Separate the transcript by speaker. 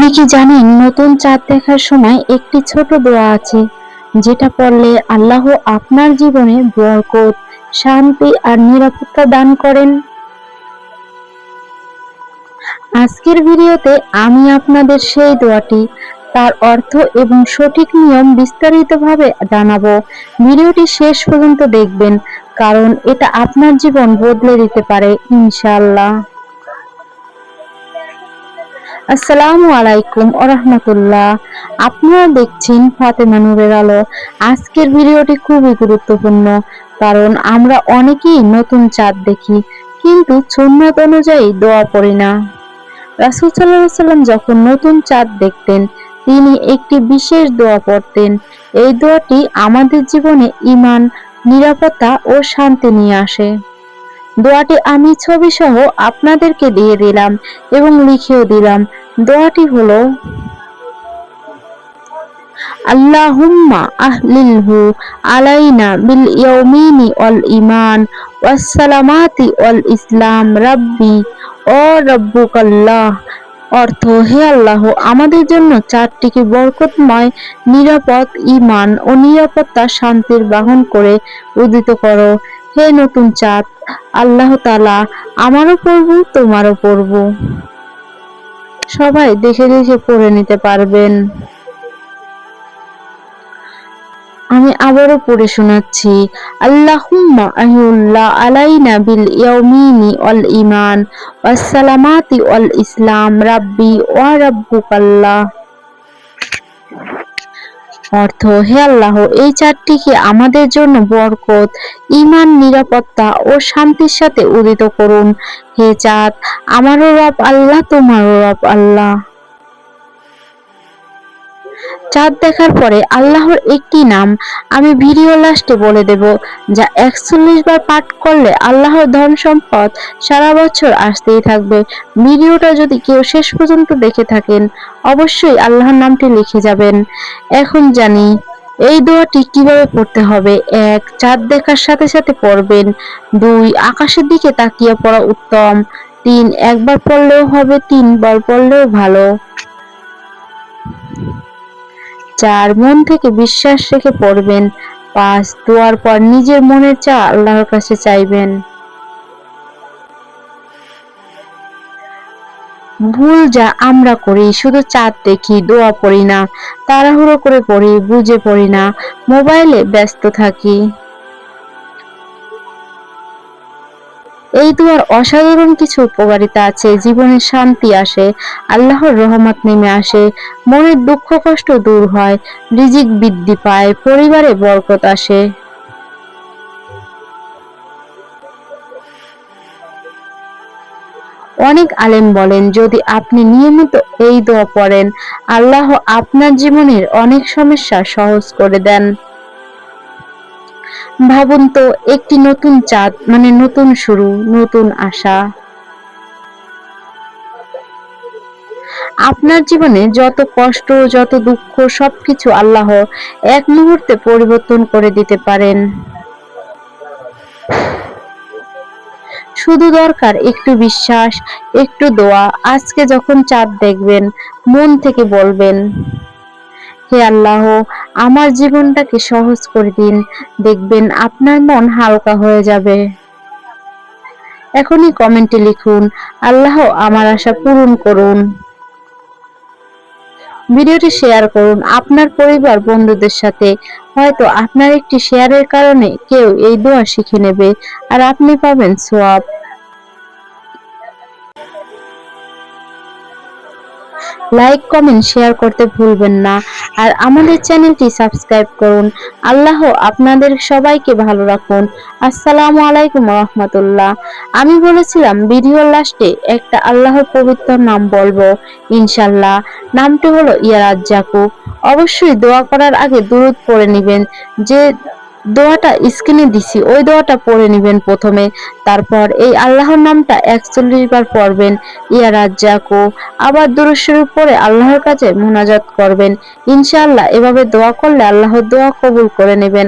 Speaker 1: আপনি কি জানেন নতুন চাঁদ দেখার সময় একটি ছোট দোয়া আছে যেটা পড়লে আল্লাহ আপনার জীবনে বরকত, শান্তি আর নিরাপত্তা দান করেন? আজকের ভিডিওতে আমি আপনাদের সেই দোয়াটি, তার অর্থ এবং সঠিক নিয়ম বিস্তারিতভাবে জানাবো। ভিডিওটি শেষ পর্যন্ত দেখবেন, কারণ এটা আপনার জীবন বদলে দিতে পারে ইনশাআল্লাহ। আসসালামু আলাইকুম ওয়া আপনারা দেখছেন ফাতেমা নূরের আলো। আজকের ভিডিওটি খুবই গুরুত্বপূর্ণ, কারণ আমরা অনেকেই নতুন চাঁদ দেখি কিন্তু সুন্নাত অনুযায়ী দোয়া পড়ি না। রাসূল সাল্লাল্লাহু আলাইহি সাল্লাম যখন নতুন চাঁদ দেখতেন, তিনি একটি বিশেষ দোয়া পড়তেন। এই দোয়াটি আমাদের জীবনে ঈমান, নিরাপত্তা ও শান্তি নিয়ে আসে। দোয়াটি আমি ছবি সহ আপনাদেরকে দিয়ে দিলাম এবং লিখেও দিলাম। দোয়াটি হলো, আল্লাহুম্মা আহলিলহু আলাইনা বিল ইয়ামিনি ওয়াল ঈমান ওয়াস সালামাতি ওয়াল ইসলাম রাব্বি ও রাব্বুকাল্লাহ। অর্থ: হে আল্লাহ, আমাদের জন্য চাঁদটিকে বরকতময়, নিরাপদ, ঈমান ও নিরাপত্তা, শান্তির বাহন করে উদিত করো। হে নতুন চাঁদ, আল্লাহ তাআলা আমারও পড়ব, তোমারও পড়ব। সবাই দেখে দেখে পড়ে নিতে পারবেন। আমি আবারও পড়ে শোনাচ্ছি। আল্লাহুম্মা আহলিল্লা আলাইনা বিল ইয়ামিনি ওয়াল ঈমান ওয়াস সালামাতি ওয়াল ইসলাম রাব্বি ওয়া রাব্বুকাল্লাহ। অর্থ: হে আল্লাহ, এই চাঁদটিকে আমাদের জন্য বরকত, ঈমান, নিরাপত্তা ও শান্তির সাথে উদিত করুন। হে চাঁদ, আমারও রব আল্লাহ, তোমারও রব আল্লাহ। চাঁদ দেখার পরে আল্লাহর একটি নাম আমি ভিডিও লাস্টে বলে দেব, যা ৪১ বার পাঠ করলে আল্লাহর ধন সম্পদ সারা বছর আসতেই থাকবে। ভিডিওটা যদি কেউ শেষ পর্যন্ত দেখে থাকেন, অবশ্যই আল্লাহর নামটি লিখে যাবেন। এখন জানি এই দোয়াটি কিভাবে পড়তে হবে। ১. চাঁদ দেখার সাথে সাথে পড়বেন। ২. আকাশের দিকে তাকিয়ে পড়া উত্তম। ৩. একবার পড়লেও হবে, ৩ বার পড়লেও ভালো। ৪. মন থেকে বিশ্বাস রেখে পড়বেন। ৫. দোয়ার পর নিজের মনের চাওয়া আল্লাহর কাছে চাইবেন। ভুল যা আমরা করি, শুধু চাঁদ দেখি, দোয়া পড়ি না, তাড়াহুড়ো করে পড়ি, বুঝে পড়ি না, মোবাইলে ব্যস্ত থাকি। এই দোয়ার অসাধারণ কিছু উপকারিতা আছে। জীবনে শান্তি আসে, আল্লাহর রহমত নেমে আসে, মনের দুঃখ কষ্ট দূর হয়, রিজিক বৃদ্ধি পায়, পরিবারে বরকত আসে। অনেক আলেম বলেন, যদি আপনি নিয়মিত এই দোয়া পড়েন, আল্লাহ আপনার জীবনের অনেক সমস্যা সহজ করে দেন। ভাবুন তো, একটি নতুন চাঁদ মানে নতুন শুরু, নতুন আশা। আপনার জীবনে যত কষ্ট, যত দুঃখ, সবকিছু আল্লাহ এক মুহূর্তে পরিবর্তন করে দিতে পারেন। শুধু দরকার একটু বিশ্বাস, একটু দোয়া। আজকে যখন চাঁদ দেখবেন, মন থেকে বলবেন, হে আল্লাহ, আমার জীবনটাকে সহজ করে দিন। দেখবেন আপনার মন হালকা হয়ে যাবে। এখনই কমেন্টে লিখুন, আল্লাহ আমার আশা পূরণ করুন। ভিডিওটি শেয়ার করুন আপনার পরিবার, বন্ধুদের সাথে। হয়তো আপনার একটি শেয়ারের কারণে কেউ এই দোয়া শিখে নেবে আর আপনি পাবেন সওয়াব। লাইক, কমেন্ট, শেয়ার করতে ভুলবেন না। আর আমাদের চ্যানেলটি সাবস্ক্রাইব করুন। আল্লাহ আপনাদের সবাইকে ভালো রাখুন। আসসালামু আলাইকুম ওয়া রাহমাতুল্লাহ। আমি বলেছিলাম ভিডিওর লাস্টে একটা আল্লাহর পবিত্র নাম বলবো ইনশাআল্লাহ। নামটি হলো ইয়া রাজ্জাকু। অবশ্যই দোয়া করার আগে দুরূদ পড়ে নেবেন। যে দোয়াটা স্ক্রিনে দিছি ওই দোয়াটা পড়ে নেবেন প্রথমে, তারপর এই আল্লাহর নামটা ৪১ বার পড়বেন, ইয়া রাজ্জাকু। আবার দুরূদ শরীফ পড়ে আল্লাহর কাছে মুনাজাত করবেন। ইনশাআল্লাহ এভাবে দোয়া করলে আল্লাহ দোয়া কবুল করে নেবেন।